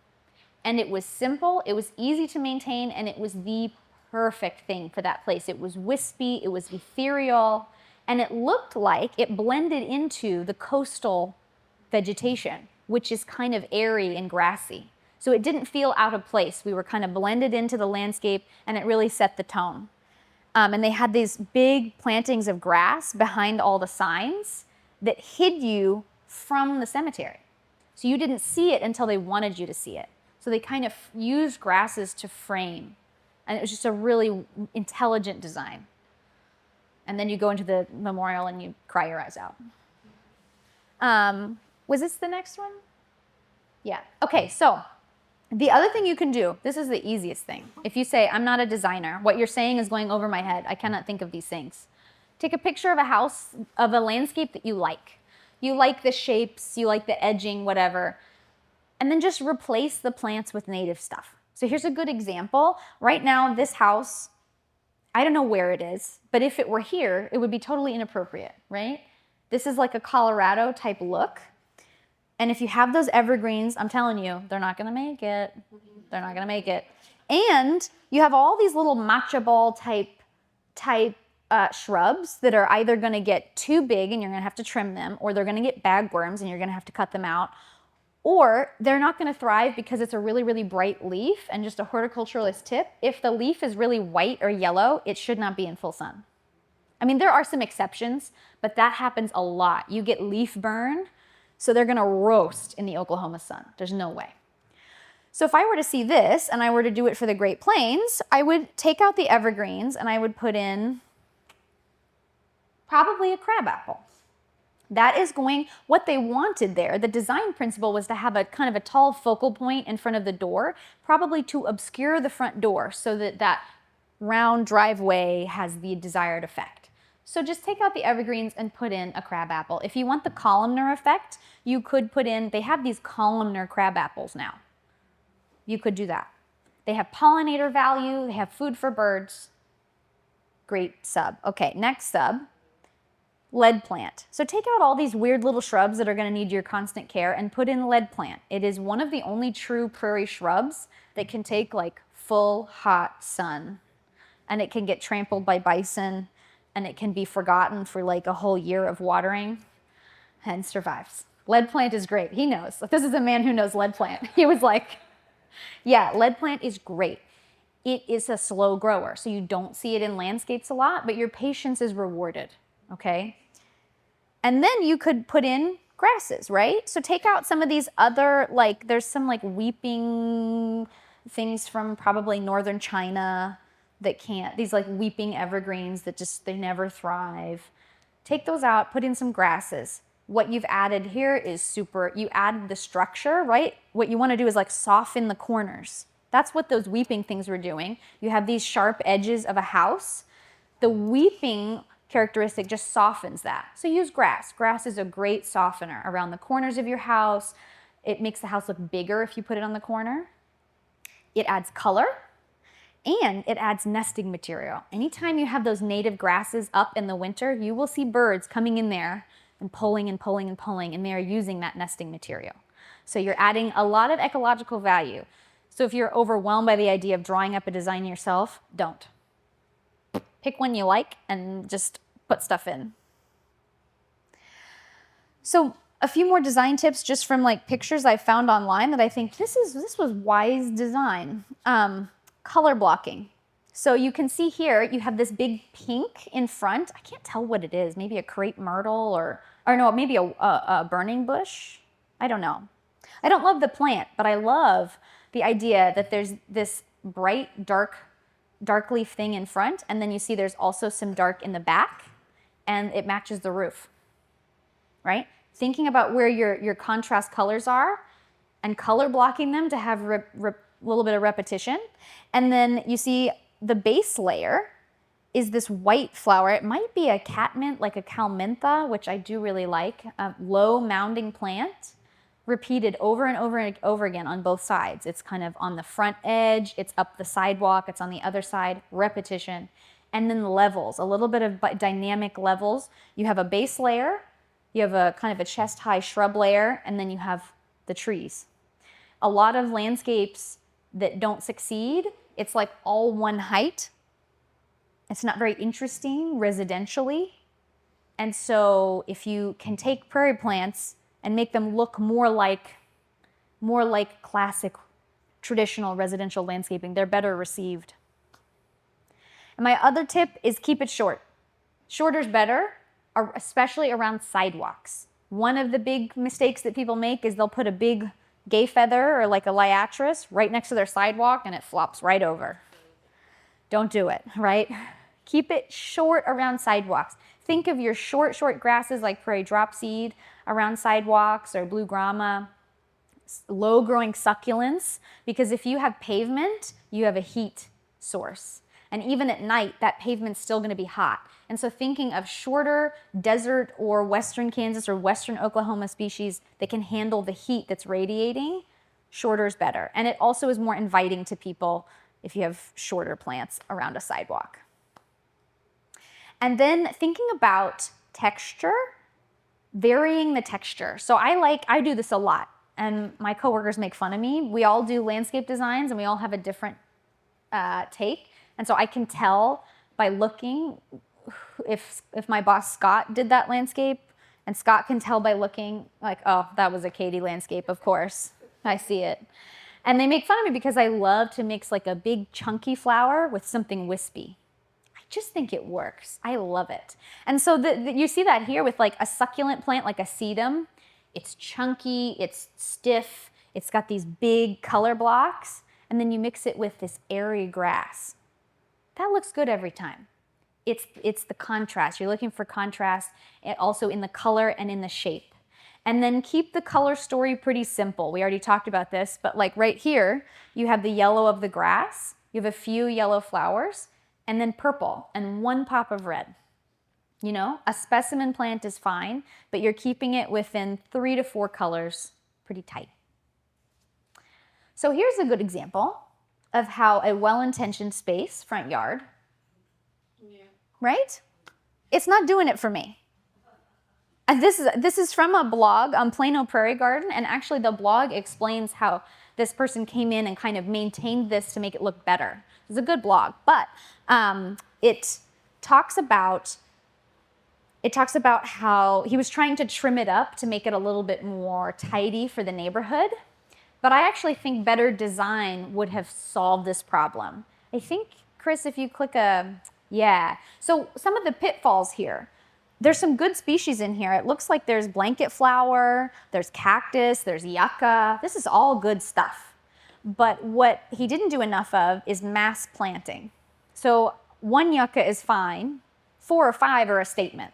And it was simple, it was easy to maintain, and it was the perfect thing for that place. It was wispy, it was ethereal, and it looked like it blended into the coastal vegetation, which is kind of airy and grassy. So it didn't feel out of place. We were kind of blended into the landscape, and it really set the tone. And they had these big plantings of grass behind all the signs that hid you from the cemetery. So you didn't see it until they wanted you to see it. So they kind of used grasses to frame. And it was just a really intelligent design. And then you go into the memorial and you cry your eyes out. Was this the next one? Yeah. Okay, so the other thing you can do, this is the easiest thing. If you say, I'm not a designer, what you're saying is going over my head. I cannot think of these things. Take a picture of a house, of a landscape that you like. You like the shapes, you like the edging, whatever. And then just replace the plants with native stuff. So here's a good example. Right now, this house I don't know where it is, but if it were here, it would be totally inappropriate, right? This is like a Colorado type look. And if you have those evergreens, I'm telling you, they're not gonna make it. They're not gonna make it. And you have all these little matcha ball type shrubs that are either gonna get too big and you're gonna have to trim them, or they're gonna get bagworms and you're gonna have to cut them out, or they're not gonna thrive because it's a really, really bright leaf. And just a horticulturalist tip, if the leaf is really white or yellow, it should not be in full sun. I mean, there are some exceptions, but that happens a lot. You get leaf burn, so they're gonna roast in the Oklahoma sun. There's no way. So if I were to see this and I were to do it for the Great Plains, I would take out the evergreens and I would put in probably a crabapple. That is what they wanted there. The design principle was to have a kind of a tall focal point in front of the door, probably to obscure the front door so that that round driveway has the desired effect. So just take out the evergreens and put in a crabapple. If you want the columnar effect, you could put in, they have these columnar crabapples now. You could do that. They have pollinator value, they have food for birds. Great sub. Okay, next sub. Lead plant. So take out all these weird little shrubs that are going to need your constant care and put in lead plant. It is one of the only true prairie shrubs that can take like full hot sun, and it can get trampled by bison, and it can be forgotten for like a whole year of watering and survives. Lead plant is great. He knows. This is a man who knows lead plant. He was like, yeah, lead plant is great. It is a slow grower, so you don't see it in landscapes a lot, but your patience is rewarded, okay? And then you could put in grasses, right? So take out some of these other, like, there's some like weeping things from probably northern China that can't, these like weeping evergreens that just, they never thrive. Take those out, put in some grasses. What you've added here is you added the structure, right? What you want to do is like soften the corners. That's what those weeping things were doing. You have these sharp edges of a house. The weeping characteristic just softens that. So use grass. Grass is a great softener around the corners of your house. It makes the house look bigger if you put it on the corner. It adds color and it adds nesting material. Anytime you have those native grasses up in the winter, you will see birds coming in there and pulling and pulling and pulling, and they are using that nesting material. So you're adding a lot of ecological value. So if you're overwhelmed by the idea of drawing up a design yourself, don't. Pick one you like and just put stuff in. So a few more design tips just from like pictures I found online that I think this was wise design. Color blocking. So you can see here you have this big pink in front. I can't tell what it is. Maybe a crepe myrtle or no, maybe a burning bush. I don't know. I don't love the plant, but I love the idea that there's this bright, dark leaf thing in front, and then you see there's also some dark in the back, and it matches the roof, right? Thinking about where your contrast colors are and color blocking them to have a little bit of repetition. And then you see the base layer is this white flower. It might be a catmint, like a calmintha, which I do really like, a low mounding plant, repeated over and over and over again on both sides. It's kind of on the front edge, it's up the sidewalk, it's on the other side, repetition. And then levels, a little bit of dynamic levels. You have a base layer, you have a kind of a chest-high shrub layer, and then you have the trees. A lot of landscapes that don't succeed, it's like all one height. It's not very interesting residentially. And so if you can take prairie plants and make them look more like classic, traditional residential landscaping, they're better received. And my other tip is keep it short. Shorter's better, especially around sidewalks. One of the big mistakes that people make is they'll put a big gay feather or like a liatris right next to their sidewalk and it flops right over. Don't do it, right? Keep it short around sidewalks. Think of your short grasses like prairie dropseed around sidewalks or blue grama, low-growing succulents, because if you have pavement, you have a heat source. And even at night, that pavement's still going to be hot. And so thinking of shorter desert or western Kansas or western Oklahoma species that can handle the heat that's radiating, shorter is better. And it also is more inviting to people if you have shorter plants around a sidewalk. And then thinking about texture, varying the texture. So I do this a lot, and my coworkers make fun of me. We all do landscape designs, and we all have a different take. And so I can tell by looking if my boss Scott did that landscape, and Scott can tell by looking like, oh, that was a Katie landscape, of course. I see it. And they make fun of me because I love to mix like a big chunky flower with something wispy. I just think it works. I love it. And so you see that here with like a succulent plant like a sedum. It's chunky, it's stiff, it's got these big color blocks, and then you mix it with this airy grass. That looks good every time. It's the contrast. You're looking for contrast also in the color and in the shape. And then keep the color story pretty simple. We already talked about this, but like right here, you have the yellow of the grass, you have a few yellow flowers, and then purple and one pop of red. You know, a specimen plant is fine, but you're keeping it within 3 to 4 colors pretty tight. So here's a good example of how a well-intentioned space, front yard, right? It's not doing it for me. And this is from a blog on Plano Prairie Garden, and actually the blog explains how this person came in and kind of maintained this to make it look better. It's a good blog, but it talks about how he was trying to trim it up to make it a little bit more tidy for the neighborhood. But I actually think better design would have solved this problem. I think, Chris, if you click yeah. So some of the pitfalls here. There's some good species in here. It looks like there's blanket flower, there's cactus, there's yucca. This is all good stuff. But what he didn't do enough of is mass planting. So 1 yucca is fine. 4 or 5 are a statement.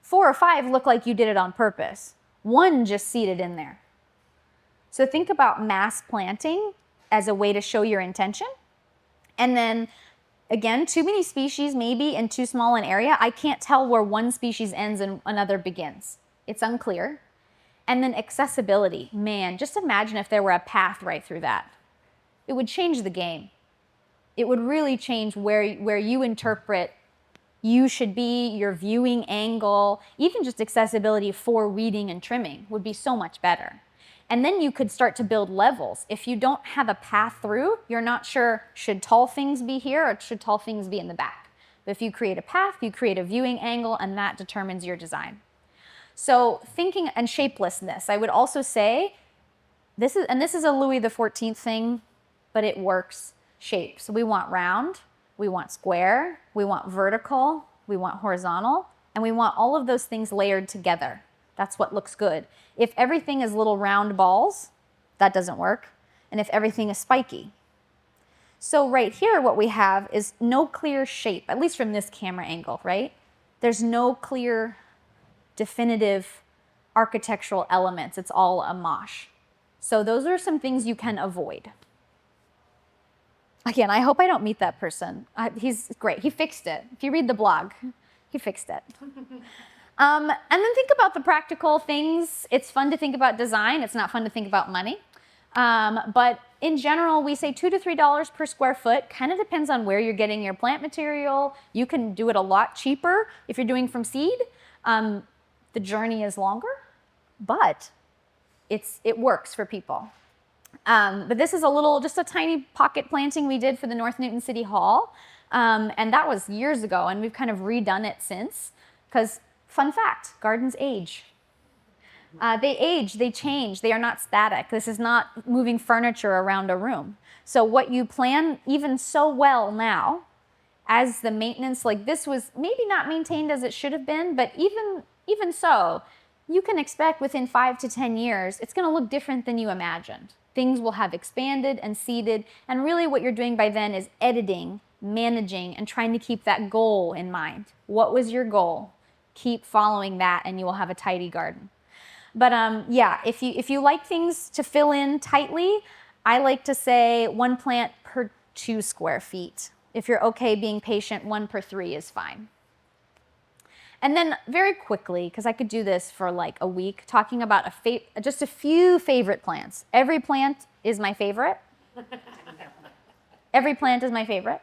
4 or 5 look like you did it on purpose. 1 just seeded in there. So think about mass planting as a way to show your intention. And then again, too many species maybe in too small an area. I can't tell where one species ends and another begins. It's unclear. And then accessibility. Man, just imagine if there were a path right through that. It would change the game. It would really change where you interpret you should be, your viewing angle, even just accessibility for weeding and trimming would be so much better. And then you could start to build levels. If you don't have a path through, you're not sure, should tall things be here or should tall things be in the back? But if you create a path, you create a viewing angle, and that determines your design. So thinking and shapelessness, I would also say, this is a Louis XIV thing, but it works. Shape. So we want round, we want square, we want vertical, we want horizontal, and we want all of those things layered together. That's what looks good. If everything is little round balls, that doesn't work. And if everything is spiky. So right here, what we have is no clear shape, at least from this camera angle, right? There's no clear, definitive architectural elements. It's all a mosh. So those are some things you can avoid. Again, I hope I don't meet that person. He's great. He fixed it. If you read the blog, he fixed it. And then think about the practical things. It's fun to think about design. It's not fun to think about money. But in general, we say $2 to $3 per square foot. Kind of depends on where you're getting your plant material. You can do it a lot cheaper if you're doing from seed. The journey is longer, but it works for people. But this is just a tiny pocket planting we did for the North Newton City Hall. And that was years ago, and we've kind of redone it since. Because, fun fact, gardens age. They age, they change, they are not static. This is not moving furniture around a room. So what you plan even so well now, as the maintenance, like this was maybe not maintained as it should have been, but even so, you can expect within 5 to 10 years, it's gonna look different than you imagined. Things will have expanded and seeded, and really what you're doing by then is editing, managing, and trying to keep that goal in mind. What was your goal? Keep following that and you will have a tidy garden. But yeah, if you like things to fill in tightly, I like to say 1 plant per 2 square feet. If you're okay being patient, 1 per 3 is fine. And then very quickly, because I could do this for like a week, talking about just a few favorite plants. Every plant is my favorite. Every plant is my favorite.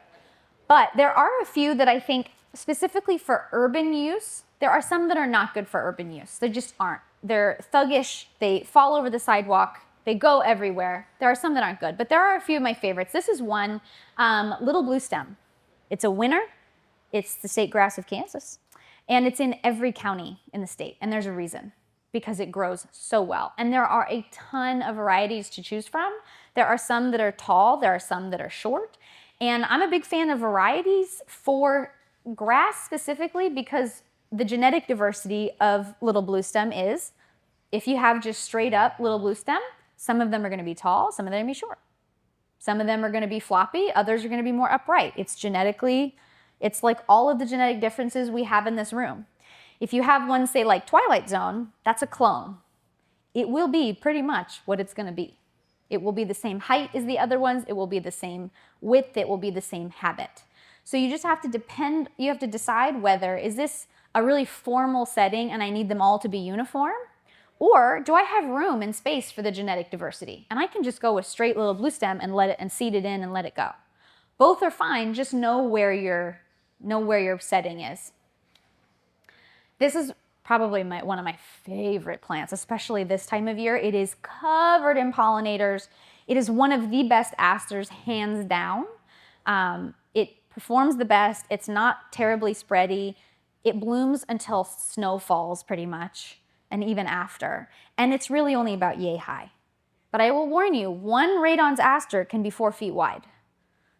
But there are a few that I think specifically for urban use, there are some that are not good for urban use. They just aren't. They're thuggish, they fall over the sidewalk, they go everywhere. There are some that aren't good, but there are a few of my favorites. This is one, little blue stem. It's a winner. It's the state grass of Kansas. And it's in every county in the state, and there's a reason, because it grows so well. And there are a ton of varieties to choose from. There are some that are tall, there are some that are short. And I'm a big fan of varieties for grass specifically because the genetic diversity of little blue stem is, if you have just straight up little blue stem, some of them are gonna be tall, some of them are gonna be short. Some of them are gonna be floppy, others are gonna be more upright. It's genetically, it's like all of the genetic differences we have in this room. If you have one, say like Twilight Zone, that's a clone. It will be pretty much what it's gonna be. It will be the same height as the other ones, it will be the same width, it will be the same habit. So you just have to you have to decide whether, is this a really formal setting and I need them all to be uniform? Or do I have room and space for the genetic diversity? And I can just go with straight little blue stem and seed it in and let it go. Both are fine, just know where your setting is. This is probably one of my favorite plants, especially this time of year. It is covered in pollinators. It is one of the best asters, hands down. It performs the best. It's not terribly spready. It blooms until snow falls pretty much, and even after. And it's really only about yay high. But I will warn you, one radon's aster can be 4 feet wide.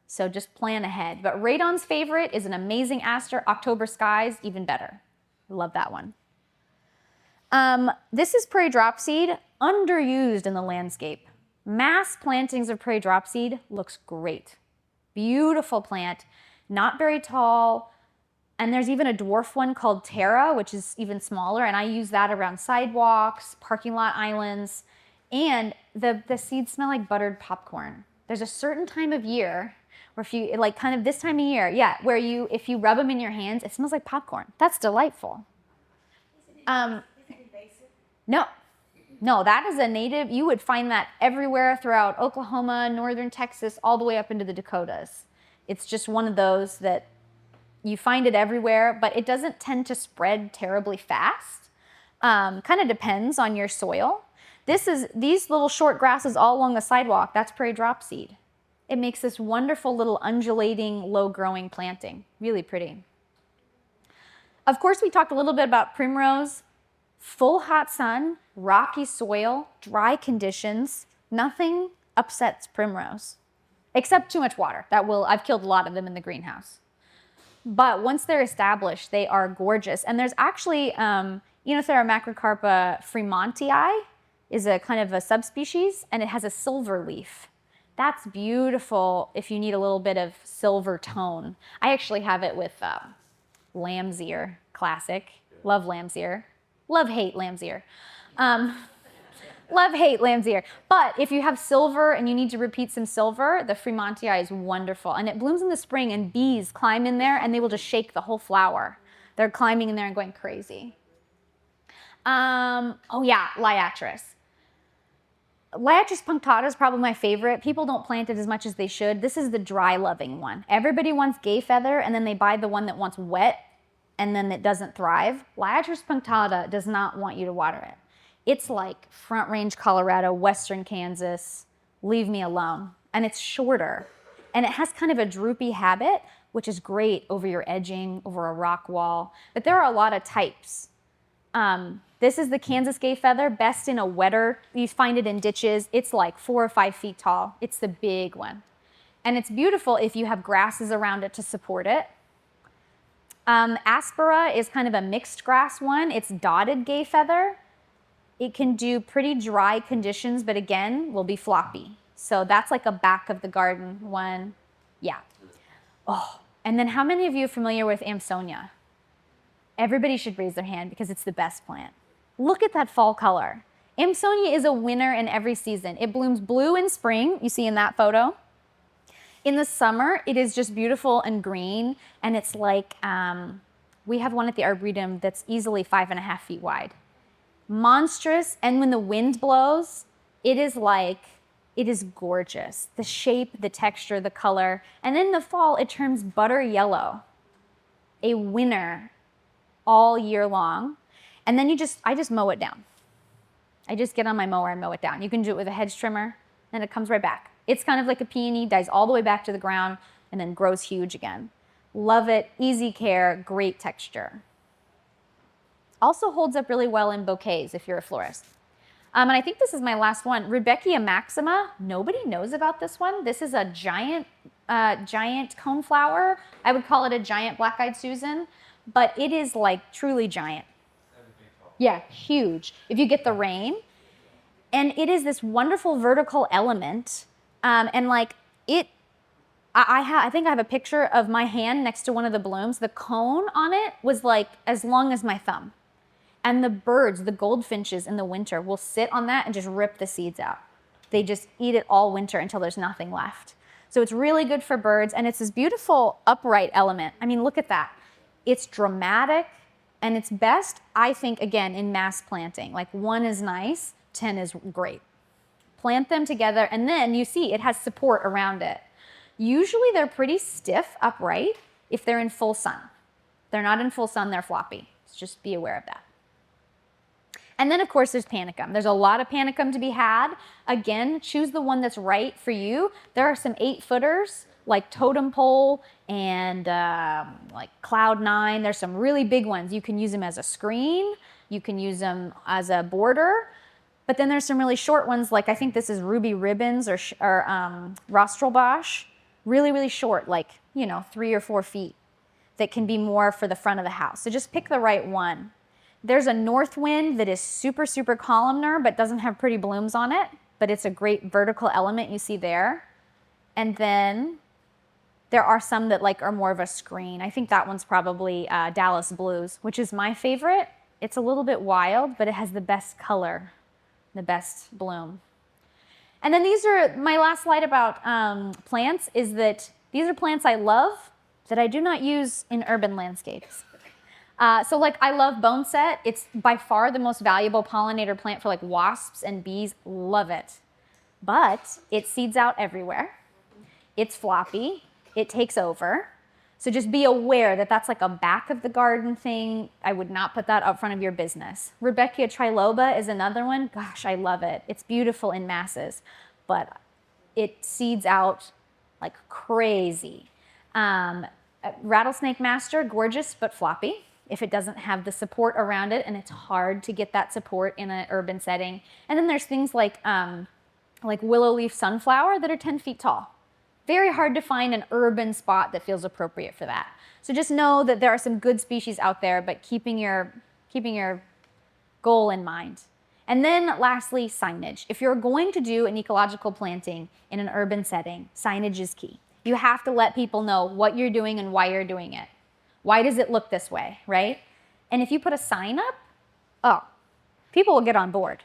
So just plan ahead. But radon's favorite is an amazing aster. October Skies, even better. I love that one. This is prairie dropseed, underused in the landscape. Mass plantings of prairie dropseed looks great. Beautiful plant, not very tall. And there's even a dwarf one called Terra, which is even smaller. And I use that around sidewalks, parking lot islands. And the seeds smell like buttered popcorn. There's a certain time of year where if you, like kind of this time of year, yeah, where if you rub them in your hands, it smells like popcorn. That's delightful. No, that is a native. You would find that everywhere throughout Oklahoma, northern Texas, all the way up into the Dakotas. It's just one of those that you find it everywhere, but it doesn't tend to spread terribly fast. Kind of depends on your soil. These little short grasses all along the sidewalk, that's prairie dropseed. It makes this wonderful little undulating, low-growing planting. Really pretty. Of course, we talked a little bit about primrose. Full hot sun, rocky soil, dry conditions, nothing upsets primrose, except too much water. I've killed a lot of them in the greenhouse. But once they're established, they are gorgeous. And there's actually, Eniothera macrocarpa fremontii is a kind of a subspecies, and it has a silver leaf. That's beautiful if you need a little bit of silver tone. I actually have it with lamb's ear, classic. Love lamb's ear. Love, hate lamb's ear. Love, hate lamb's ear. But if you have silver and you need to repeat some silver, the fremontii is wonderful. And it blooms in the spring, and bees climb in there and they will just shake the whole flower. They're climbing in there and going crazy. Oh yeah, liatris. Liatris punctata is probably my favorite. People don't plant it as much as they should. This is the dry loving one. Everybody wants gay feather, and then they buy the one that wants wet, and then it doesn't thrive. Liatris punctata does not want you to water it. It's like Front Range, Colorado, Western Kansas, leave me alone. And it's shorter. And it has kind of a droopy habit, which is great over your edging, over a rock wall. But there are a lot of types. This is the Kansas gay feather, best in a wetter. You find it in ditches. It's like 4 or 5 feet tall. It's the big one. And it's beautiful if you have grasses around it to support it. Aspera is kind of a mixed grass one. It's dotted gay feather. It can do pretty dry conditions, but again, will be floppy. So that's like a back of the garden one. Yeah. Oh, and then how many of you are familiar with Amsonia? Everybody should raise their hand because it's the best plant. Look at that fall color. Amsonia is a winner in every season. It blooms blue in spring, you see in that photo. In the summer, it is just beautiful and green, and it's like, we have one at the Arboretum that's easily 5.5 feet wide. Monstrous, and when the wind blows, it is gorgeous. The shape, the texture, the color, and in the fall, it turns butter yellow. a winner all year long. And then I just mow it down. I just get on my mower and mow it down. You can do it with a hedge trimmer, and it comes right back. It's kind of like a peony, dies all the way back to the ground, and then grows huge again. Love it, easy care, great texture. Also holds up really well in bouquets if you're a florist. And I think this is my last one. Rudbeckia maxima. Nobody knows about this one. This is a giant coneflower. I would call it a giant black-eyed Susan, but it is like truly giant. Yeah, huge. If you get the rain. And it is this wonderful vertical element. And like it, I think I have a picture of my hand next to one of the blooms. The cone on it was like as long as my thumb. And the birds, the goldfinches in the winter will sit on that and just rip the seeds out. They just eat it all winter until there's nothing left. So it's really good for birds, and it's this beautiful upright element. I mean, look at that. It's dramatic, and it's best, I think, again, in mass planting. Like 1 is nice, 10 is great. Plant them together, and then you see it has support around it. Usually they're pretty stiff upright if they're in full sun. If they're not in full sun, they're floppy. So just be aware of that. And then, of course, there's panicum. There's a lot of panicum to be had. Again, choose the one that's right for you. There are some 8-footers, like Totem Pole and like Cloud 9. There's some really big ones. You can use them as a screen. You can use them as a border. But then there's some really short ones, like I think this is Ruby Ribbons or Rostelbosch. Really, really short, like, 3 or 4 feet, that can be more for the front of the house. So just pick the right one. There's a north wind that is super, super columnar, but doesn't have pretty blooms on it, but it's a great vertical element you see there. And then there are some that are more of a screen. I think that one's probably Dallas Blues, which is my favorite. It's a little bit wild, but it has the best color, the best bloom. And then these are, my last slide about plants is that these are plants I love that I do not use in urban landscapes. So I love boneset. It's by far the most valuable pollinator plant for wasps and bees. Love it. But it seeds out everywhere. It's floppy. It takes over. So just be aware that that's like a back of the garden thing. I would not put that up front of your business. Rudbeckia triloba is another one. Gosh, I love it. It's beautiful in masses, but it seeds out like crazy. Rattlesnake master, gorgeous, but floppy if it doesn't have the support around it, and it's hard to get that support in an urban setting. And then there's things like willow leaf sunflower that are 10 feet tall. Very hard to find an urban spot that feels appropriate for that. So just know that there are some good species out there, but keeping your goal in mind. And then lastly, signage. If you're going to do an ecological planting in an urban setting, signage is key. You have to let people know what you're doing and why you're doing it. Why does it look this way, right? And if you put a sign up, people will get on board.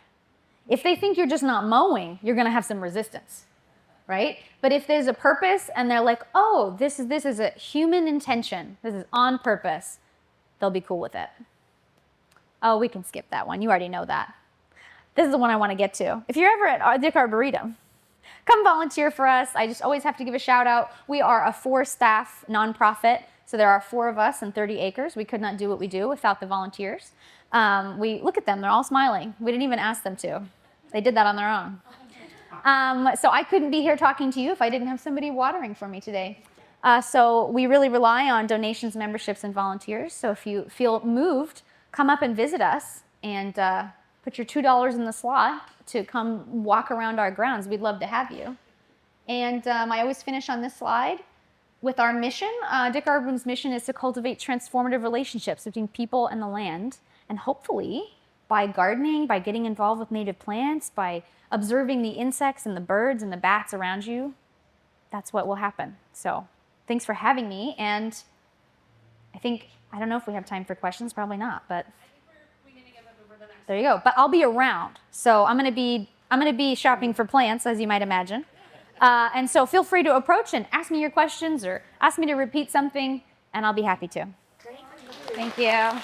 If they think you're just not mowing, you're gonna have some resistance, right? But if there's a purpose and they're like, oh, this is a human intention, this is on purpose, they'll be cool with it. Oh, we can skip that one, you already know that. This is the one I wanna get to. If you're ever at Dick Arboretum, come volunteer for us. I just always have to give a shout out. We are a 4-staff nonprofit. So there are 4 of us and 30 acres. We could not do what we do without the volunteers. We look at them, they're all smiling. We didn't even ask them to. They did that on their own. So I couldn't be here talking to you if I didn't have somebody watering for me today. So we really rely on donations, memberships, and volunteers. So if you feel moved, come up and visit us and put your $2 in the slot to come walk around our grounds. We'd love to have you. And I always finish on this slide with our mission. Dick Arboretum's mission is to cultivate transformative relationships between people and the land. And hopefully, by gardening, by getting involved with native plants, by observing the insects and the birds and the bats around you, that's what will happen. So thanks for having me. And I don't know if we have time for questions, probably not, but We need to get over the next. there you go. But I'll be around. So I'm gonna be shopping for plants, as you might imagine. And so feel free to approach and ask me your questions or ask me to repeat something, and I'll be happy to. Great. Thank you.